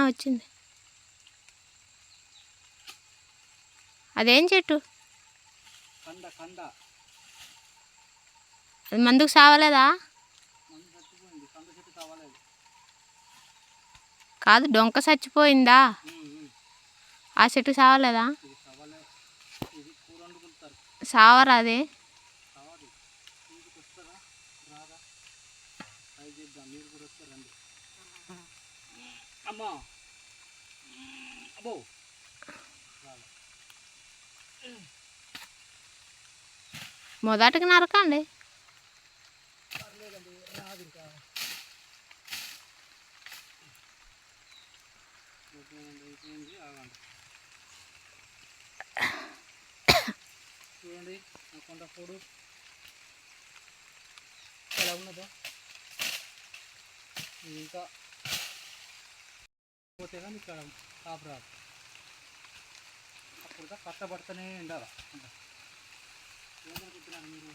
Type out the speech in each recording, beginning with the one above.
వచ్చింది. అదేం చెట్టు? అది మందుకు సావలేదా? కాదు, డొంక చచ్చిపోయిందా? ఆ చెట్టు సావలేదా? సావరా అది? మొదటికి నరకండి. చూడండి నా కొండ పొడు ఎలా ఉన్నదో. ఇంకా పోతే కానీ ఇక్కడ కాపు రాదు. అప్పుడు కష్టపడుతూనే ఉండాలి. ఏమనుకుంటున్నారు మీరు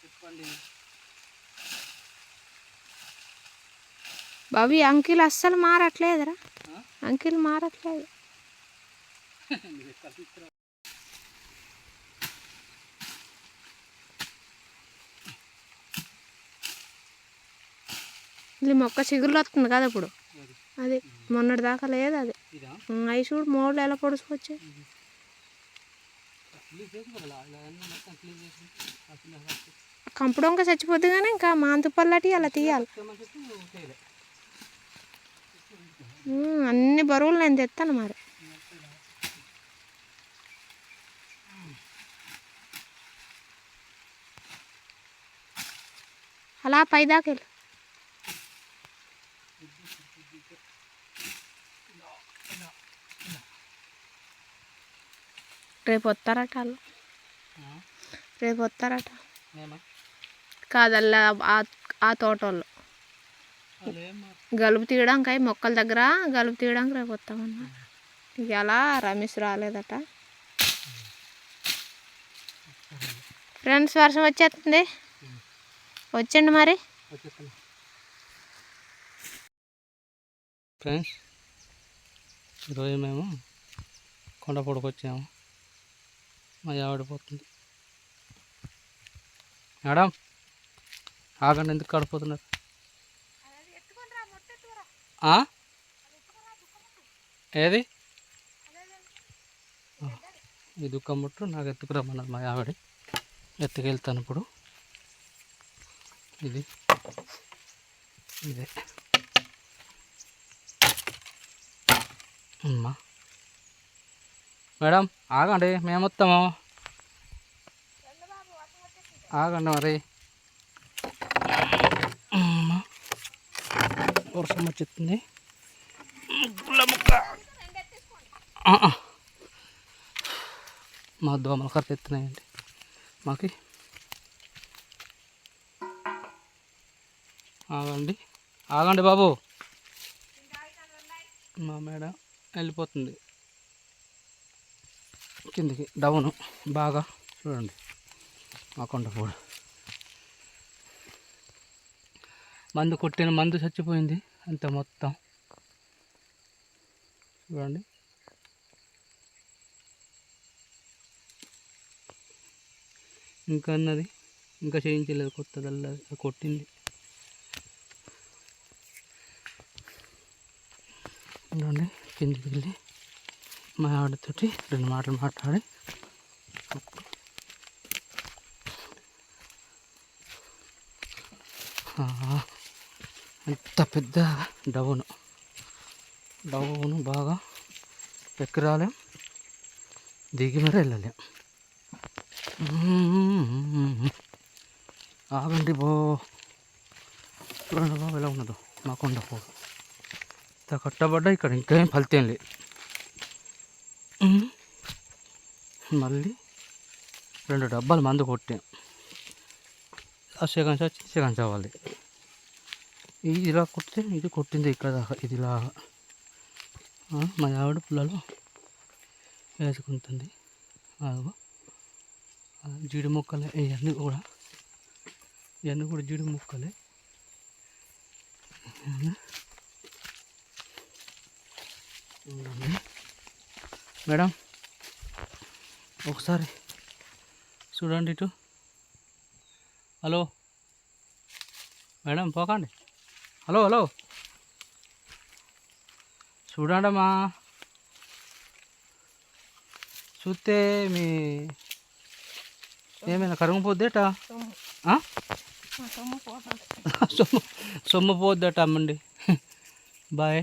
చెప్పండి. బాబు అంకిల్ అస్సలు మారట్లేదురా. అంకిల్ మారట్లేదు. ఇది మొక్క చిగురులు వస్తుంది కదా ఇప్పుడు. అది మొన్నటి దాకా లేదు. అది అవి చూడు మోళ్ళు ఎలా పొడుచుకొచ్చి. కంపడంగా చచ్చిపోద్ది కానీ ఇంకా మాంతుపల్లటి అలా తీయాలి. అన్ని బరువులు నేను తెస్తాను మరి. అలా పైదాకా వెళ్ళు. రేపు వస్తారట వాళ్ళు. రేపు వస్తారట కాదల్లా ఆ తోట వాళ్ళు గలుపు తీయడానికి, మొక్కల దగ్గర గలుపు తీయడానికి రేపు వస్తామన్నా. ఇలా రమేష్ రాలేదట. ఫ్రెండ్స్ వర్షం వచ్చేస్తుంది, వచ్చండి మరి. ఫ్రెండ్స్ ఈరోజు మేము కొండపొడకు వచ్చాము. మా ఆవిడిపోతుంది. మేడం ఆగండి, ఎందుకు కడిపోతున్నారు? ఏది ఈ దుఃఖం ముట్టు నాకు ఎత్తుకురమ్మన్నారు మా ఆవిడ. ఎత్తుకెళ్తాను ఇప్పుడు. ఇదే అమ్మా. మేడం ఆగండి, మేము వస్తాము. ఆగండి మరి. వర్షం వచ్చేస్తుంది. మా దోమలు కరెక్ట్ ఎత్తున్నాయండి మాకి. ఆగండి ఆగండి బాబు. మా మేడం వెళ్ళిపోతుంది కిందికి డౌను. బాగా చూడండి మా కొండపూడు. మందు కొట్టిన మందు చచ్చిపోయింది అంత మొత్తం. చూడండి ఇంకా అన్నది ఇంకా చేయించలేదు, కొత్తదల్లా కొట్టింది. చూడండి కిందికి వెళ్ళి మా ఆవిడతోటి 2 మాటలు మాట్లాడి ఎంత పెద్ద డౌను బాగా ఎక్కి రాలేం, దిగి మరి వెళ్ళలేం. ఆగండి చూడండి బాబు ఎలా ఉన్నదో మా కొండపూడు. ఇంత కట్టబడ్డా ఇక్కడ ఇంకేం ఫలితం లేదు. మళ్ళీ 2 డబ్బాలు మందు కొట్టాం. ఆ సెకండ్స్ వచ్చి సెకండ్స్ అవ్వాలి. ఇది ఇలా కొట్టితే ఇది కొట్టింది ఇక్కడ దాకా. ఇది ఇలాగా మా ఆవిడ పుల్లలో వేసుకుంటుంది. జీడి మొక్కలు ఇవన్నీ కూడా ఇవన్నీ కూడా జీడి ముక్కలే. మేడం ఒకసారి చూడండి ఇటు. హలో మేడం పోకండి. హలో హలో చూడండమ్మా. చూస్తే మీ ఏమైనా కరిగిపోద్దేట, సొమ్ము పోద్దట అమ్మండి. బాయ్.